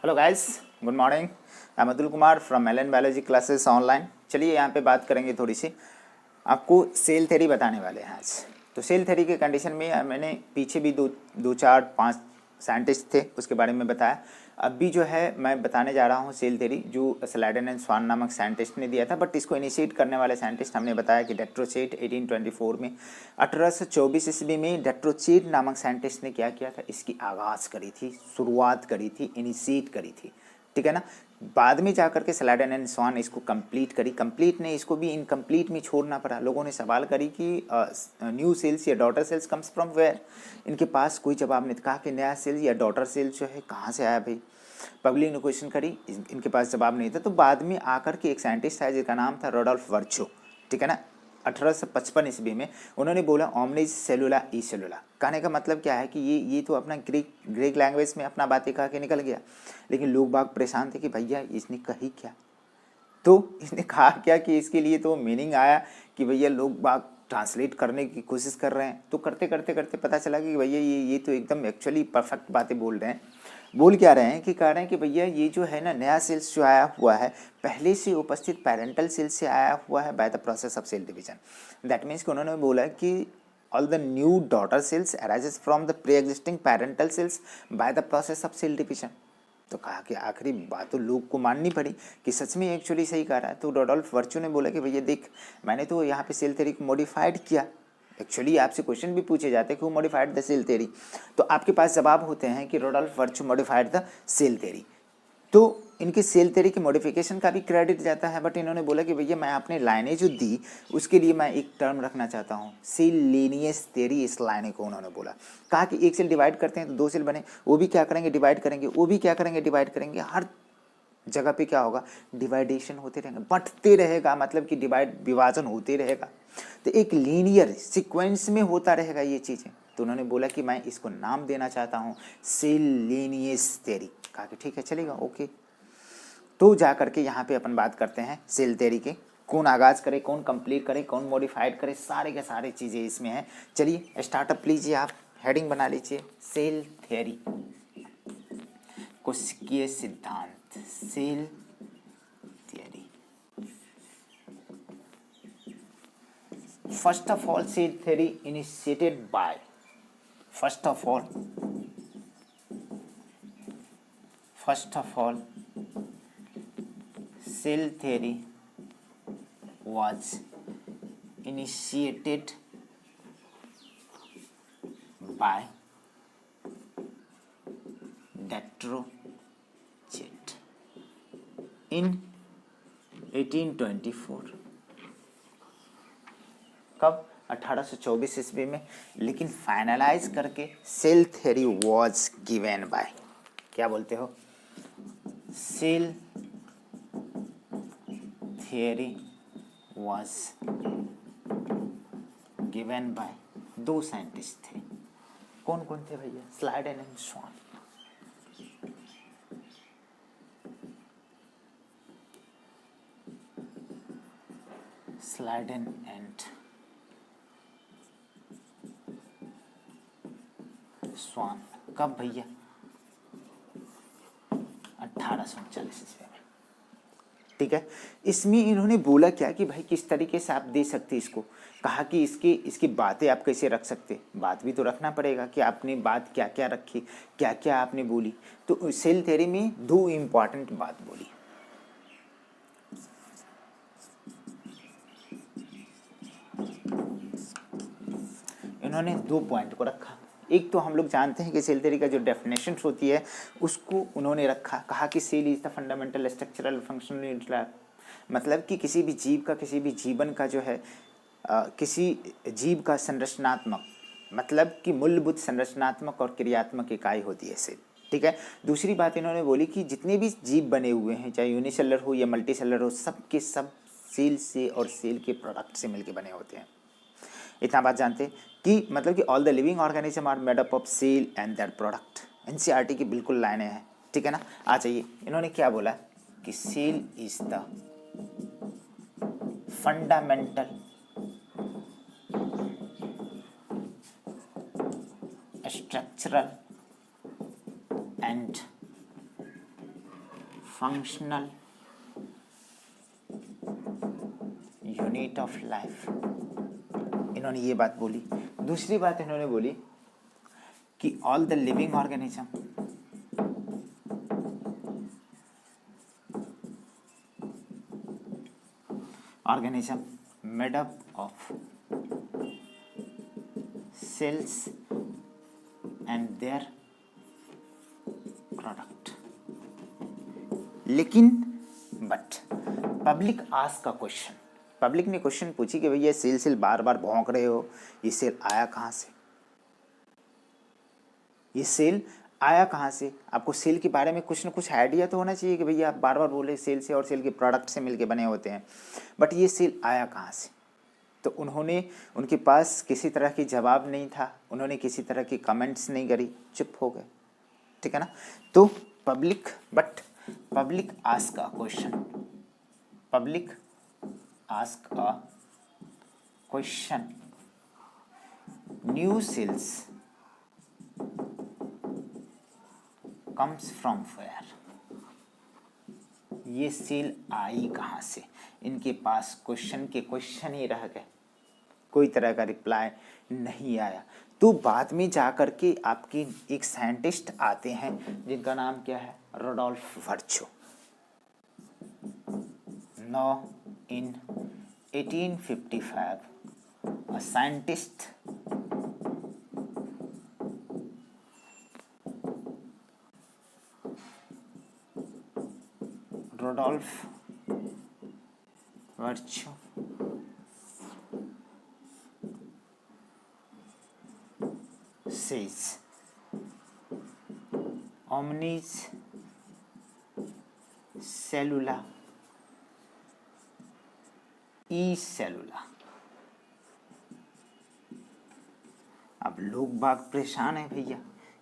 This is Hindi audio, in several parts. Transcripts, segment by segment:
Hello guys, good morning. I am Atul Kumar from L N biology classes online. चलिए यहाँ पे बात करेंगे थोड़ी सी, आपको सेल थ्योरी बताने वाले हैं आज। तो सेल थ्योरी के कंडीशन में मैंने पीछे भी दो चार पांच साइंटिस्ट थे उसके बारे में बताया। अब भी जो है मैं बताने जा रहा हूँ सेल थ्योरी, जो स्लाइडन एंड स्वान नामक साइंटिस्ट ने दिया था, बट इसको इनिशिएट करने वाले साइंटिस्ट हमने बताया कि डेट्रोचेट 1824 में 1824 ईस्वी में डेट्रोचेट नामक साइंटिस्ट ने क्या किया था, इसकी आगाज़ करी थी, शुरुआत करी थी, इनिशिएट करी थी, ठीक है ना। बाद में जाकर के स्लाइडन एंड स्वान इसको कंप्लीट करी। कंप्लीट ने इसको भी इनकम्प्लीट में छोड़ना पड़ा। लोगों ने सवाल करी कि न्यू सेल्स या daughter cells comes from where. इनके पास कोई जवाब नहीं था। कहा कि नया सेल्स या डॉटर सेल्स जो है कहाँ से आया भाई। पब्लिक ने क्वेश्चन करी, इनके पास जवाब नहीं था। तो बाद में आकर के एक साइंटिस्ट आया जिसका नाम था रोडोल्फ वर्चो, ठीक है ना। 1855 ईस्वी में उन्होंने बोला ओमनिज सेलुला ई सेलुला। कहने का मतलब क्या है कि ये तो अपना ग्रीक लैंग्वेज में अपना बातें कहा के निकल गया, लेकिन लोग बाग परेशान थे कि भैया इसने कही क्या। तो इसने कहा क्या कि इसके लिए तो मीनिंग आया कि भैया लोग बाग ट्रांसलेट करने की कोशिश कर रहे हैं। तो करते करते करते पता चला कि भैया ये तो एकदम एक्चुअली परफेक्ट बातें बोल रहे हैं। बोल क्या रहे हैं कि कह रहे हैं कि भैया ये जो है ना नया सेल्स जो आया हुआ है पहले से उपस्थित पैरेंटल सेल्स से आया हुआ है by the process of cell division. That means कि उन्होंने बोला कि all the new daughter cells arises from the pre-existing parental cells by the process of cell division। तो कहा कि आखिरी बात तो लोग को माननी पड़ी कि सच में एक्चुअली सही कह रहा है। तो रोडोल्फ वर्चो ने बोला कि भैया देख, मैंने तो यहाँ पे सेल थ्योरी को मॉडिफाइड किया। एक्चुअली आपसे क्वेश्चन भी पूछे जाते हैं कि वो मॉडिफाइड द सेल थ्योरी, तो आपके पास जवाब होते हैं कि Rudolf Virchow modified the cell theory. तो इनकी सेल थ्योरी के मॉडिफिकेशन का भी क्रेडिट जाता है, बट इन्होंने बोला कि भैया मैं आपने लाइनें जो दी उसके लिए मैं एक टर्म रखना चाहता हूँ, सेल लीनियस थ्योरी। इस लाइन को उन्होंने बोला, कहा कि एक सेल डिवाइड करते हैं तो दो सेल बने, वो भी क्या करेंगे डिवाइड करेंगे, वो भी क्या करेंगे डिवाइड करेंगे। हर जगह पे क्या होगा, डिवाइडेशन होते रहेगा, बढ़ते रहेगा, मतलब कि विभाजन होते रहेगा। तो एक लीनियर सीक्वेंस में होता रहेगा ये चीज़ें। तो उन्होंने बोला कि मैं इसको नाम देना चाहता हूँ सेल लीनियस थ्योरी। कहा कि ठीक है चलेगा, ओके। तो जा करके यहाँ पे अपन बात करते हैं सेल थ्योरी के, कौन आगाज करे, कौन कंप्लीट करे, कौन मॉडिफाइड करे, सारे के सारे चीज़ें इसमें हैं। चलिए स्टार्टअप लीजिए, आप हेडिंग बना लीजिए सेल थ्योरी, कोशिकीय सिद्धांत, cell theory. First of all cell theory initiated by, first of all cell theory was initiated by Detroit in 1824। कब? 1824 ईस्वी में। लेकिन फाइनलाइज करके cell theory was given by, क्या बोलते हो, cell theory was given by, दो साइंटिस्ट थे। कौन कौन थे भैया? Schleiden and Schwann. Schleiden and Schwann. कब भैया? 1839 ईस्वी में, ठीक है। इसमें इन्होंने बोला क्या कि भाई किस तरीके से आप दे सकते इसको। कहा कि इसकी बातें आप कैसे रख सकते, बात भी तो रखना पड़ेगा कि आपने बात क्या क्या रखी, क्या क्या आपने बोली। तो सेल थ्योरी में दो इम्पॉर्टेंट बात बोली। इन्होंने दो पॉइंट को रखा। एक तो हम लोग जानते हैं कि सेल थ्योरी का जो डेफिनेशन होती है उसको उन्होंने रखा। कहा कि cell is the fundamental structural functional unit, मतलब कि किसी भी जीव का, किसी भी जीवन का जो है किसी जीव का संरचनात्मक, मतलब कि मूलभूत संरचनात्मक और क्रियात्मक इकाई होती है सेल, ठीक है। दूसरी बात इन्होंने बोली कि जितने भी जीव बने हुए हैं, चाहे यूनिसेलर हो या मल्टीसेलर हो, सब के सब सेल से और सेल के प्रोडक्ट से मिलकर बने होते हैं। इतना बात जानते हैं कि मतलब कि all the living organism are made up of cell and their product. NCERT की बिल्कुल लाइनें हैं, ठीक है ना। आ जाइए, इन्होंने क्या बोला कि cell is the fundamental structural and functional unit of life, इन्होंने ये बात बोली। दूसरी बात इन्होंने बोली कि all the living organism made up of cells and their product. लेकिन बट पब्लिक आस्क का क्वेश्चन, पब्लिक ने क्वेश्चन पूछी कि भैया सेल बार बार भौंक रहे हो, ये सेल आया कहाँ से, ये सेल आया कहाँ से? आपको सेल के बारे में कुछ ना कुछ आइडिया तो होना चाहिए कि भैया आप बार बार बोले सेल से और सेल के प्रोडक्ट से मिलके बने होते हैं, बट ये सेल आया कहाँ से? तो उनके पास किसी तरह की जवाब नहीं था, उन्होंने किसी तरह की कमेंट्स नहीं करी, चुप हो गए, ठीक है ना। तो public ask a question, public ask a question, new cells comes from where, ये सेल आई कहाँ से? इनके पास क्वेश्चन के क्वेश्चन ही रह गए, कोई तरह का रिप्लाई नहीं आया। तो बाद में जा कर के आपके एक साइंटिस्ट आते हैं जिनका नाम क्या है, रोडोल्फ वर्चो। Now in 1855 a scientist Rudolf Virchow says omnis cellula ई सेलुला। अब लोग बाग परेशान है भैया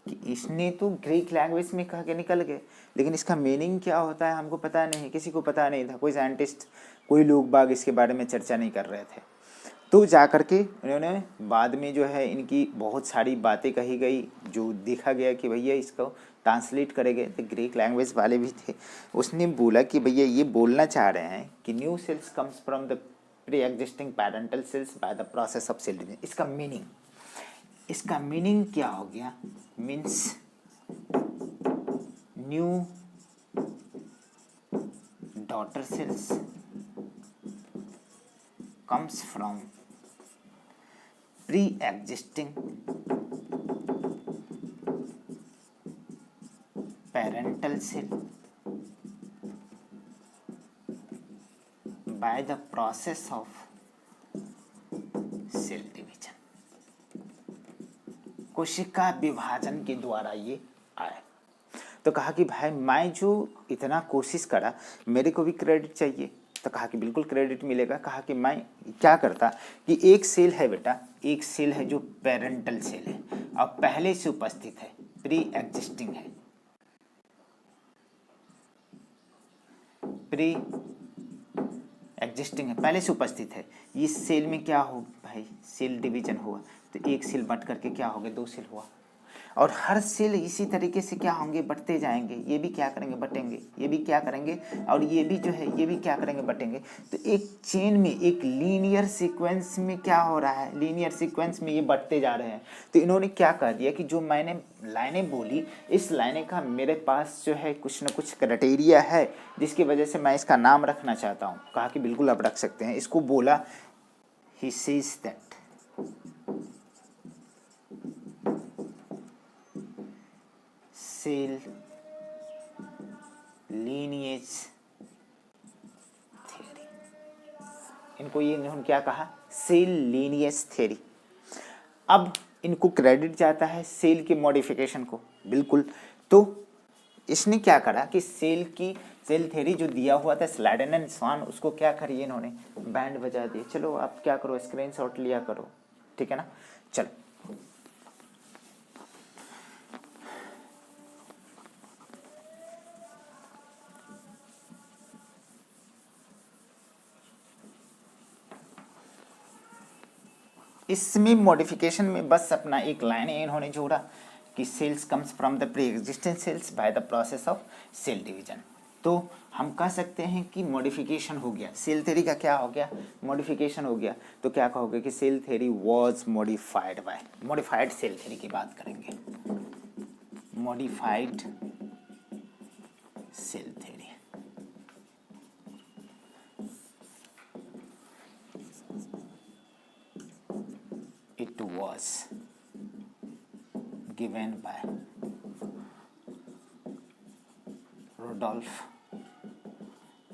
कि इसने तो ग्रीक लैंग्वेज में कह के निकल गए, लेकिन इसका मीनिंग क्या होता है हमको पता नहीं, किसी को पता नहीं था, कोई साइंटिस्ट कोई लोग बाग इसके बारे में चर्चा नहीं कर रहे थे। तो जा कर के उन्होंने बाद में जो है इनकी बहुत सारी बातें कही गई, जो देखा गया कि भैया इसको ट्रांसलेट करे गए, तो ग्रीक लैंग्वेज वाले भी थे। उसने बोला कि भैया ये बोलना चाह रहे हैं कि new cells comes from the pre existing parental cells by the process of cell division. इसका मीनिंग क्या हो गया? Means new daughter cells comes from pre-existing parental cell by the process of cell division, कोशिका विभाजन के द्वारा ये आए। तो कहा कि भाई मैं जो इतना कोशिश करा मेरे को भी क्रेडिट चाहिए, तो कहा कि बिल्कुल क्रेडिट मिलेगा। कहा कि मैं क्या करता कि एक सेल है बेटा, एक सेल है जो पेरेंटल सेल है और पहले से उपस्थित है, प्री एग्जिस्टिंग है, प्री एग्जिस्टिंग है, पहले से उपस्थित है। इस सेल में क्या हो भाई, सेल डिवीजन हुआ, तो एक सेल बट करके क्या हो गया, दो सेल हुआ, और हर सेल इसी तरीके से क्या होंगे, बढ़ते जाएंगे। ये भी क्या करेंगे, बटेंगे, ये भी क्या करेंगे, और ये भी जो है ये भी क्या करेंगे, बटेंगे। तो एक चेन में, एक लीनियर सीक्वेंस में क्या हो रहा है, लीनियर सीक्वेंस में ये बढ़ते जा रहे हैं। तो इन्होंने क्या कह दिया कि जो मैंने लाइनें बोली, इस लाइनें का मेरे पास जो है कुछ न कुछ क्राइटेरिया है, जिसकी वजह से मैं इसका नाम रखना चाहता हूँ। कहा कि बिल्कुल आप रख सकते हैं। इसको बोला he says that cell lineage theory, इनको ये इन्होंने क्या कहा, सेल लीनिएज थ्योरी। अब इनको क्रेडिट जाता है सेल के मॉडिफिकेशन को, बिल्कुल। तो इसने क्या करा कि सेल थ्योरी जो दिया हुआ था स्लाइडन एंड स्वान, उसको क्या करिए इन्होंने बैंड बजा दिए। चलो आप क्या करो, स्क्रीनशॉट लिया करो, ठीक है ना। चलो इसमें मॉडिफिकेशन में बस अपना एक लाइन इन्होंने जोड़ा कि cells comes from the pre existent cells by the process of cell division. तो हम कह सकते हैं कि मॉडिफिकेशन हो गया, सेल थ्योरी का क्या हो गया, मॉडिफिकेशन हो गया। तो क्या कहोगे कि cell theory was modified by, modified cell theory की बात करेंगे, modified cell theory. It was given by Rudolf,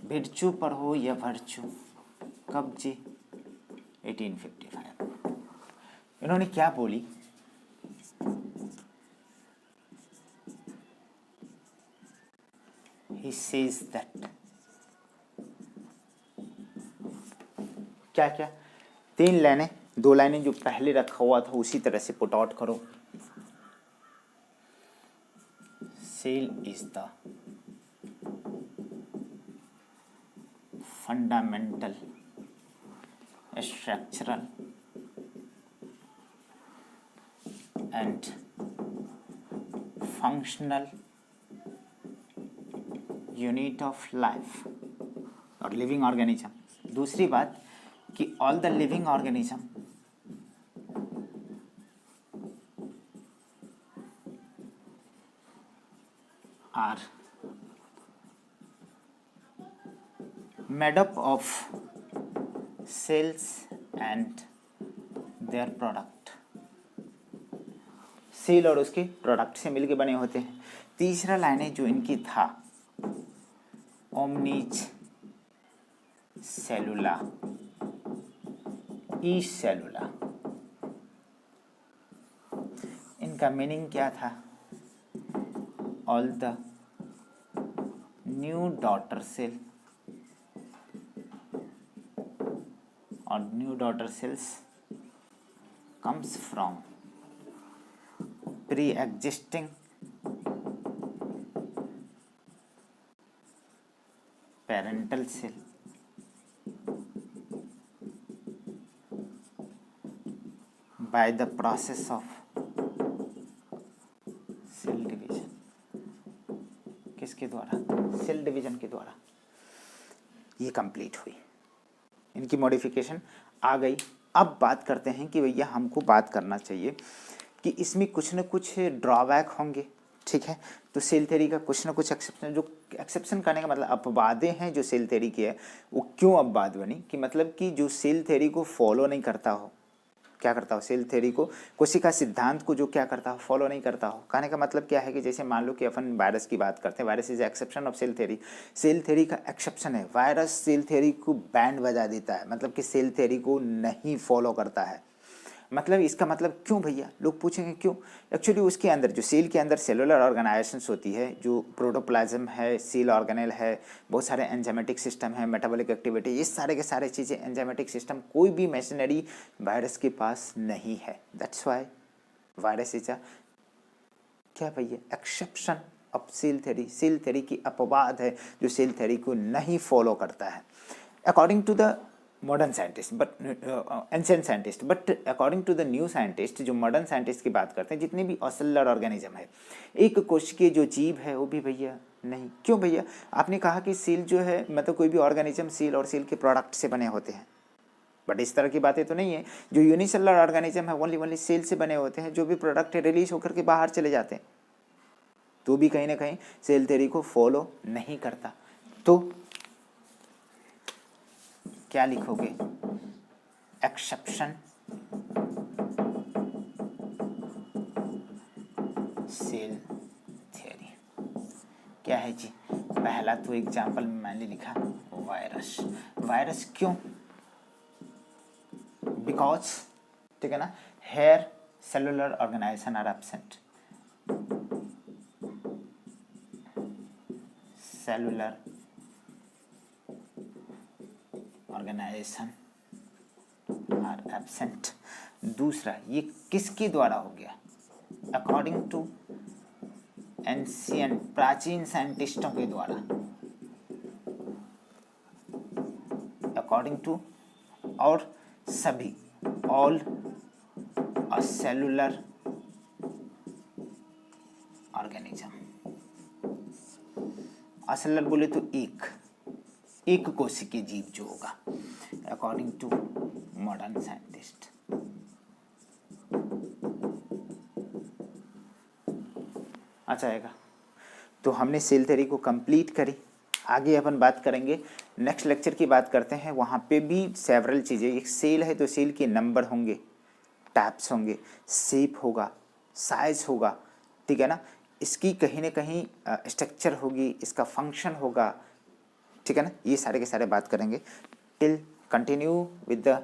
Virchow पर हो या वर्चू, कब जी, 1855। इन्होंने क्या बोली, he says that, क्या क्या, 3 लाइनें, 2 लाइनें जो पहले रखा हुआ था उसी तरह से पुट आउट करो। Cell is the fundamental structural and functional unit of life और लिविंग ऑर्गेनिज्म। दूसरी बात कि all the living organism are made up of cells and their product, cell और उसके प्रोडक्ट से मिलके बने होते हैं। तीसरा लाइनें जो इनकी था, ओमनीज सेलुला ई सेलुला, इनका मीनिंग क्या था, all the new daughter cell और new daughter cells comes from pre-existing parental cell by the process of cell division, किसके द्वारा, सेल डिवीजन के द्वारा ये कंप्लीट हुई, इनकी मॉडिफिकेशन आ गई। अब बात करते हैं कि भैया हमको बात करना चाहिए कि इसमें कुछ न कुछ ड्रॉबैक होंगे, ठीक है। तो सेल थ्योरी का कुछ न कुछ एक्सेप्शन, जो एक्सेप्शन करने का मतलब अपवादें हैं जो सेल थ्योरी की है, वो क्यों अपवाद बनी कि मतलब कि जो सेल थ्योरी को फॉलो नहीं करता हो, क्या करता हो, सेल थ्योरी को, कोशिका सिद्धांत को जो क्या करता हो, फॉलो नहीं करता हो। कहने का मतलब क्या है कि जैसे मान लो कि अपन वायरस की बात करते हैं, virus is exception of cell theory, cell theory का एक्सेप्शन है, वायरस सेल थ्योरी को बैंड बजा देता है, मतलब कि सेल थ्योरी को नहीं फॉलो करता है। मतलब इसका मतलब क्यों भैया, लोग पूछेंगे क्यों, एक्चुअली उसके अंदर जो सेल के अंदर सेलुलर ऑर्गेनाइजेशंस होती है, जो प्रोटोप्लाज्म है, सेल ऑर्गेनेल है, बहुत सारे एंजाइमेटिक सिस्टम है, मेटाबॉलिक एक्टिविटी, ये सारे के सारे चीज़ें एंजाइमेटिक सिस्टम, कोई भी मशीनरी वायरस के पास नहीं है। That's why virus is a क्या भैया, exception of cell theory, cell theory की अपवाद है जो सेल थ्योरी को नहीं फॉलो करता है according to the modern scientist, but ancient scientist. But according to the new scientist, जो मॉडर्न साइंटिस्ट की बात करते हैं, जितने भी ऑसेलुलर ऑर्गेनिज्म है, एक कोशिकीय जो जीव है वो भी भैया नहीं। क्यों भैया, आपने कहा कि सेल जो है मतलब कोई भी ऑर्गेनिज्म सेल और सेल के प्रोडक्ट से बने होते हैं, बट इस तरह की बातें तो नहीं है। जो यूनिसेलुलर ऑर्गेनिज्म है ओनली सेल से बने होते हैं, जो भी प्रोडक्ट है रिलीज होकर के बाहर चले जाते हैं, तो भी कहीं ना कहीं सेल थ्योरी को फॉलो नहीं करता। तो क्या लिखोगे, एक्सेप्शन सेल थ्योरी क्या है जी। पहला तो एग्जाम्पल में मैंने लिखा वायरस, वायरस क्यों, बिकॉज, ठीक है ना, here cellular organisation are absent, cellular organisation are absent. दूसरा, ये किसके द्वारा हो गया, अकॉर्डिंग टू एंशिएंट, प्राचीन साइंटिस्टों के द्वारा, अकॉर्डिंग टू, और सभी, ऑल अ सेलुलर ऑर्गेनिज्म, असेलर बोले तो एक कोशिकीय जीव जो होगा अकॉर्डिंग टू मॉडर्न साइंटिस्ट। अच्छा आएगा। तो हमने सेल थ्योरी को कंप्लीट करी। आगे अपन बात करेंगे, नेक्स्ट लेक्चर की बात करते हैं, वहाँ पे भी सेवरल चीज़ें। एक सेल है तो सेल के नंबर होंगे, टाइप्स होंगे, शेप होगा, साइज होगा, ठीक है ना, इसकी कहीं ना कहीं स्ट्रक्चर होगी, इसका फंक्शन होगा, ठीक है ना, ये सारे के सारे बात करेंगे। Till continue with the